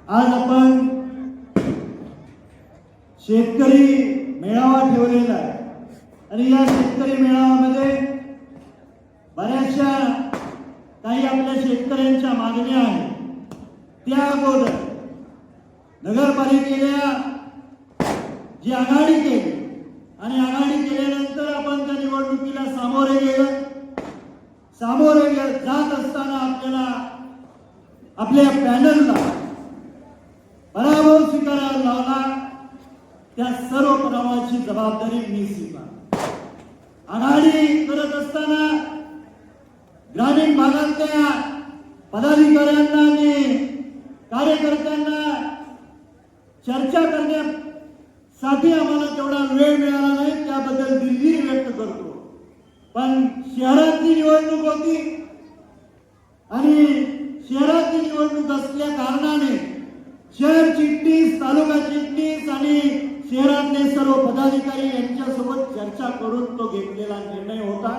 आज आपण शेतकरी मेळावा ठेवलेला आहे आणि या शेतकरी मेळाव्यामध्ये बऱ्याचशा काही आपल्या शेतकऱ्यांच्या मागण्या आहेत। त्या अगोदर नगरपालिकेला जी आघाडी केली आणि आघाडी केल्यानंतर आपण त्या निवडणुकीला सामोरे जात असताना आपल्याला आपल्या पॅनलला पराभव स्वीकारायला लावला। त्या सर्व पराभवाची जबाबदारी मी स्वीकार। आघाडी करत असताना ग्रामीण भागातल्या पदाधिकाऱ्यांना आणि कार्यकर्त्यांना चर्चा करण्यासाठी आम्हाला तेवढा वेळ मिळाला नाही, त्याबद्दल दिलगिरी व्यक्त करतो। पण शहरातली निवडणूक होती आणि शहरातली निवडणूक असल्या कारणाने शहर चिटणीस, तालुका चिटणीस आणि शहरातले सर्व पदाधिकारी यांच्यासोबत चर्चा करून तो घेतलेला निर्णय होता।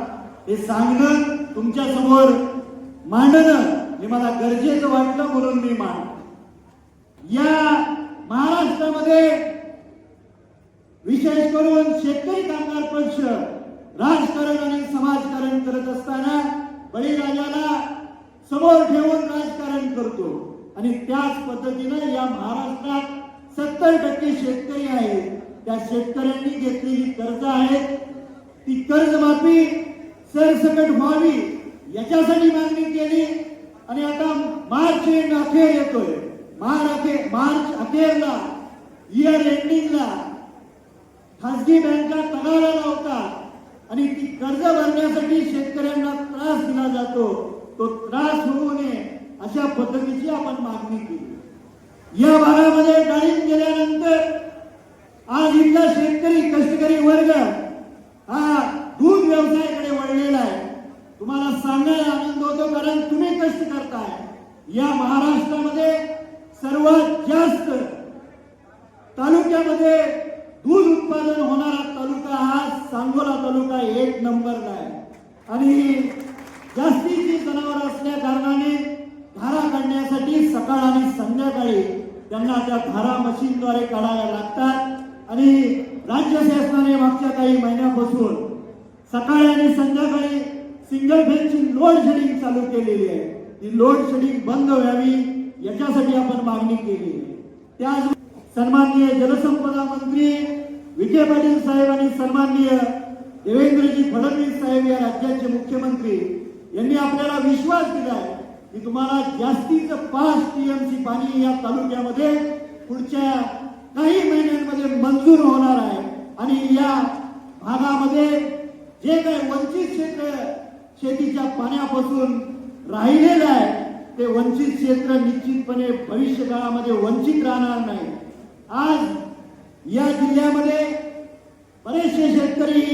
हे सांगणं, तुमच्या समोर मांडणं हे मला गरजेचं वाटलं म्हणून मी मांडलं। या महाराष्ट्रामध्ये विशेष करून शेतकरी कामगार पक्ष राजकारण आणि समाजकारण करत असताना बळीराजाला समोर ठेवून राजकारण करतो आणि त्याच पद्धतीने या महाराष्ट्रात 70% शेतकरी आहेत। त्या शेतकऱ्यांनी घेतलेली कर्ज आहेत, ती कर्जमाफी सरसकट व्हावी याच्यासाठी मागणी केली आणि आता मार्च एंड अखेर येतोय। मार्च अखेरला, इयर एंडिंगला खासगी बँका तगाला लावतात आणि ती कर्ज भरण्यासाठी शेतकऱ्यांना त्रास दिला जातो। तो त्रास होऊ नये अशा पद्धतीची आपण मागणी केली। या भागामध्ये डाळिंब गेल्यानंतर आज इथला शेतकरी कष्टकरी वर्ग हा दूध व्यवसायाकडे वळलेला आहे। तुम्हाला सांगायला आनंद होतो, कारण तुम्ही कष्ट करताय। या महाराष्ट्रामध्ये सर्वात जास्त तालुक्यामध्ये दूध उत्पादन होणारा तालुका हा सांगोला तालुका 1 नंबरला आहे आणि जास्तीची जनावर असल्या कारणाने धारा काढण्यासाठी सकाळ आणि संध्याकाळी त्यांना त्या धारा मशीनद्वारे काढाव्या लागतात आणि राज्य शासनाने मागच्या काही महिन्यापासून सकाळी आणि संध्याकाळी सिंगल फेजची लोड शेडिंग चालू केलेली आहे। ती लोड शेडिंग बंद व्हावी याच्यासाठी आपण मागणी केली आहे। त्याच सन्माननीय जलसंपदा मंत्री विखे पाटील साहेब आणि सन्माननीय देवेंद्रजी फडणवीस साहेब या राज्याचे मुख्यमंत्री यांनी आपल्याला विश्वास दिला आहे की तुम्हाला जास्तीचं 5 TMC पाणी या तालुक्यामध्ये पुढच्या काही महिन्यांमध्ये मंजूर होणार आहे आणि या भागामध्ये जे काही वंचित क्षेत्र शेतीच्या पाण्यापासून राहिलेलं आहे ते वंचित क्षेत्र निश्चितपणे भविष्य काळामध्ये वंचित राहणार नाही। आज या जिल्ह्यामध्ये बरेचसे शेतकरी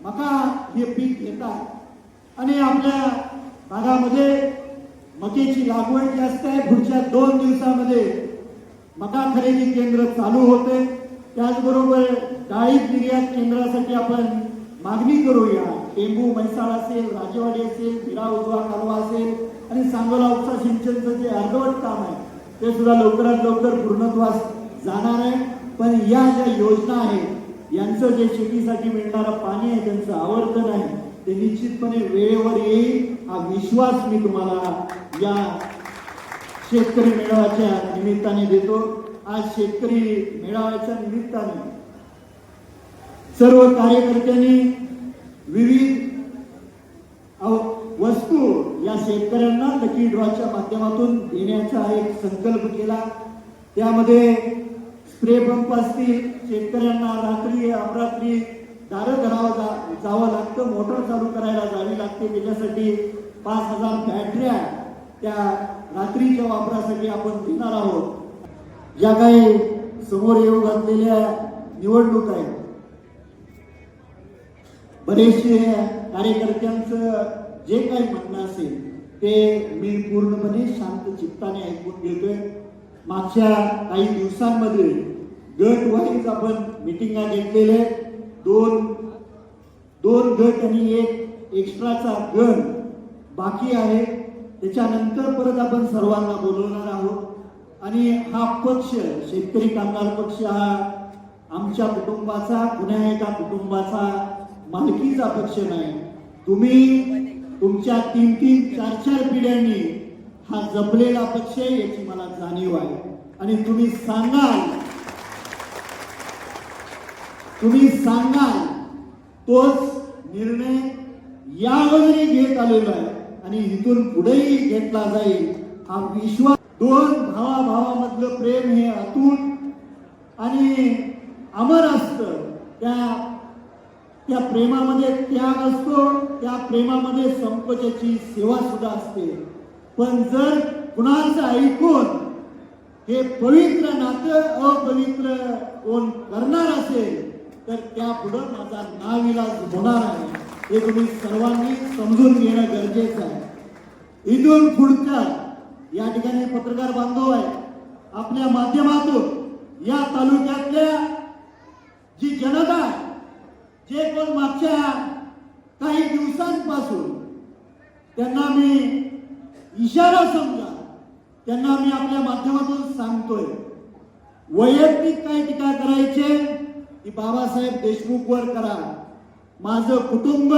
मका हे पीक घेतात आणि आपल्या भागामध्ये मकेची लागवड जास्त आहे। पुढच्या 2 दिवसामध्ये मका खरेदी केंद्र चालू होते। त्याचबरोबर डाळिंब निर्यात केंद्रासाठी आपण मागणी करूया। टेंबू म्हैसाळ असेल, राजेवाडी असेल, विरा उजवा कालवा असेल आणि सांगोला उपसा सिंचनचं जे अर्धवट काम आहे ते सुद्धा लवकरात लवकर पूर्णत्वास जाणार आहे। पण या ज्या योजना आहेत यांचं जे शेतीसाठी मिळणारं पाणी आहे त्यांचं आवर्तन आहे ते निश्चितपणे वेळेवर येईल हा विश्वास मी तुम्हाला या शेतकरी मेळाव्याच्या निमित्ताने देतो। आज शेतकरी मेळाव्याच्या निमित्ताने सर्व कार्यकर्त्यांनी विविध वस्तू या शेतकऱ्यांना लकी ड्रॉच्या माध्यमातून देण्याचा एक संकल्प केला। त्यामध्ये स्प्रे पंप असतील, शेतकऱ्यांना रात्री अपरात्री दारं धरावं जावं लागतं, मोटर चालू करायला जावी लागते, त्याच्यासाठी 5000 बॅटऱ्या त्या रात्रीच्या वापरासाठी आपण देणार आहोत। ज्या काही समोर येऊ घातलेल्या निवडणूक आहेत बरेचसे कार्यकर्त्यांचं जे काही म्हणणं असेल ते मी पूर्णपणे शांत चित्ताने ऐकून घेतोय। मागच्या काही दिवसांमध्ये गट वाईज आपण मीटिंगा घेतलेले, दोन गट आणि एक एक्स्ट्राचा गट बाकी आहे। त्याच्यानंतर परत आपण सर्वांना बोलवणार आहोत आणि हा पक्ष शेतकरी कामगार पक्ष हा आमच्या कुटुंबाचा कुण्या एका कुटुंबाचा मालकीचा पक्ष नाही. तुम्ही तुमच्या 3-3, 4-4 पिढ्यांनी हा जपलेला पक्ष याची मला जाणीव आहे. आणि तुम्ही सांगाल तोच निर्णय यावरही घेत आलेला आहे आणि इथून पुढेही घेतला जाईल. हा विश्वास, दोन भावाभावामधलं प्रेम हे अतूट आणि अमर असतं. त्या प्रेमामध्ये त्याग असतो, त्या प्रेमामध्ये संकोचाची सेवा सुद्धा असते. पण जर कुणाचं ऐकून हे पवित्र नातं अपवित्र कोण करणार असेल तर त्या पुढं माझा नाविलाज होणार आहे. हे तुम्ही सर्वांनी समजून घेणं गरजेचं आहे. इथून पुढच्या या ठिकाणी पत्रकार बांधव आहे, आपल्या माध्यमातून या तालुक्यातल्या जी जनता, जे कोण मागच्या काही दिवसांपासून त्यांना मी इशारा समजा, त्यांना मी आपल्या माध्यमातून सांगतोय, वैयक्तिक काय टीका करायचे ती बाबासाहेब देशमुखवर करा. माझं कुटुंब,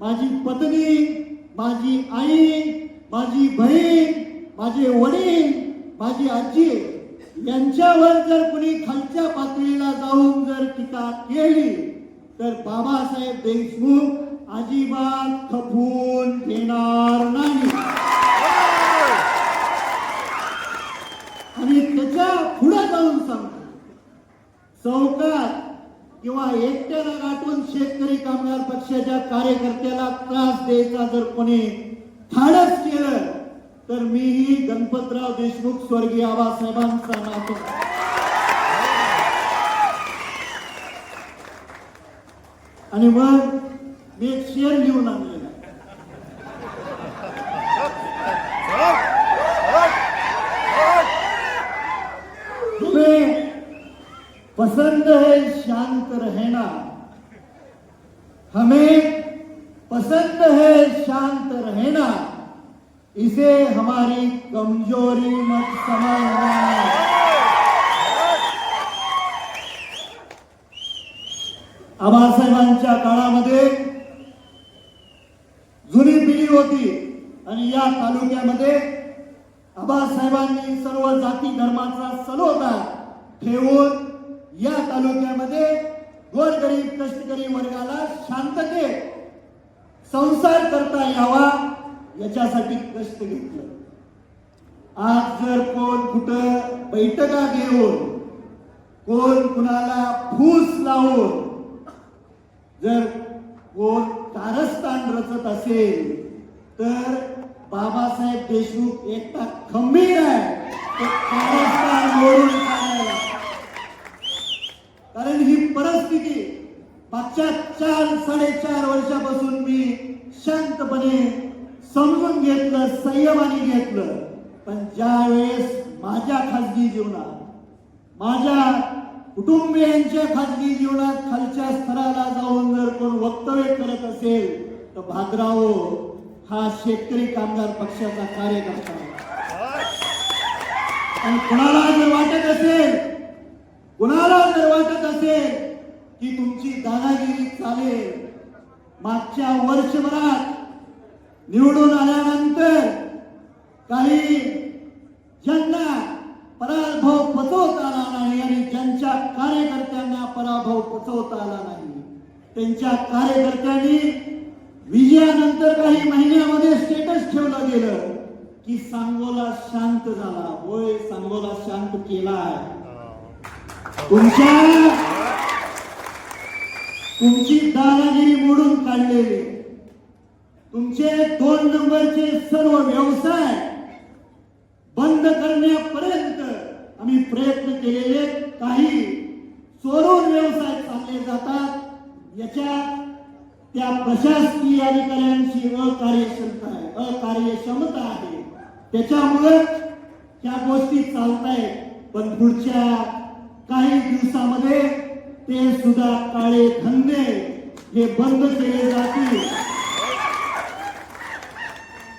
माझी पत्नी, माझी आई, माझी बहीण, माझे वडील, माझी आजी यांच्यावर जर कुणी खालच्या पातळीला जाऊन जर टीका केली तर बाबासाहेब देशमुख अजिबात खपून घेणार नाही. आणि त्याच्या पुढे जाऊन सांगतो, चौकात किंवा एकट्याला गाठून शेतकरी कामगार पक्षाच्या कार्यकर्त्याला त्रास द्यायचा जर कोणी धाडस केलं तर मीही गणपतराव देशमुख स्वर्गीय आबासाहेबांचा नातो. आणि मग मी एक शेर लिहून आणलेला, तुम्हें पसंद है शांत रहना, हमें पसंद है शांत रहना, इसे हमारी कमजोरी मत समझना. आबासाहेबांच्या काळामध्ये जुनी पिढी होती आणि या तालुक्यामध्ये आबासाहेबांनी सर्व जाती धर्माचा सलोखा ठेवून या तालुक्यामध्ये गोरगरीब कष्टकरी वर्गाला शांततेत संसार करता यावा याच्यासाठी कष्ट घेतलं. आज जर कोण कुठं बैठका घेऊन, कोण कुणाला फूस लावून जर कोण कारस्थान रचत असेल तर बाबासाहेब देशमुख एकटा खंबीर आहे ते कारस्थान मोडून काढायला. कारण ही परिस्थिती मागच्या 4-4.5 वर्षापासून मी शांतपणे समजून घेतलं, संयमाने घेतलं. पण ज्या वेळेस माझ्या खाजगी जीवनात, माझ्या कुटुंबियांच्या खाजगी जीवनात खालच्या स्तराला जाऊन जर कोण वक्तव्य करत असेल तर भादराव हा शेतकरी कामगार पक्षाचा कार्यकर्ता आहे. आणि कुणाला जर वाटत असेल की तुमची दादागिरी चालेल, मागच्या वर्षभरात निवडून आल्यानंतर काही ज्यांना पराभव पचवता आला नाही आणि ज्यांच्या कार्यकर्त्यांना पराभव पचवता आला नाही त्यांच्या कार्यकर्त्यांनी विजयानंतर काही महिन्यामध्ये स्टेटस ठेवलं गेलं की सांगोला शांत झाला. होय, सांगोला शांत केलाय. तुमची दादागिरी मोडून काढलेली, तुमचे 2 नंबरचे सर्व व्यवसाय बंद करण्यापर्यंत आम्ही प्रयत्न केलेले. काही चोरून व्यवसाय चालले जातात, याच्यात त्या प्रशासकीय अधिकाऱ्यांची अकार्यक्षमता आहे. त्याच्यामुळे त्या गोष्टी चालतायत. पण पुढच्या काही दिवसामध्ये ते सुद्धा काळे धंदे हे बंद केले जातील.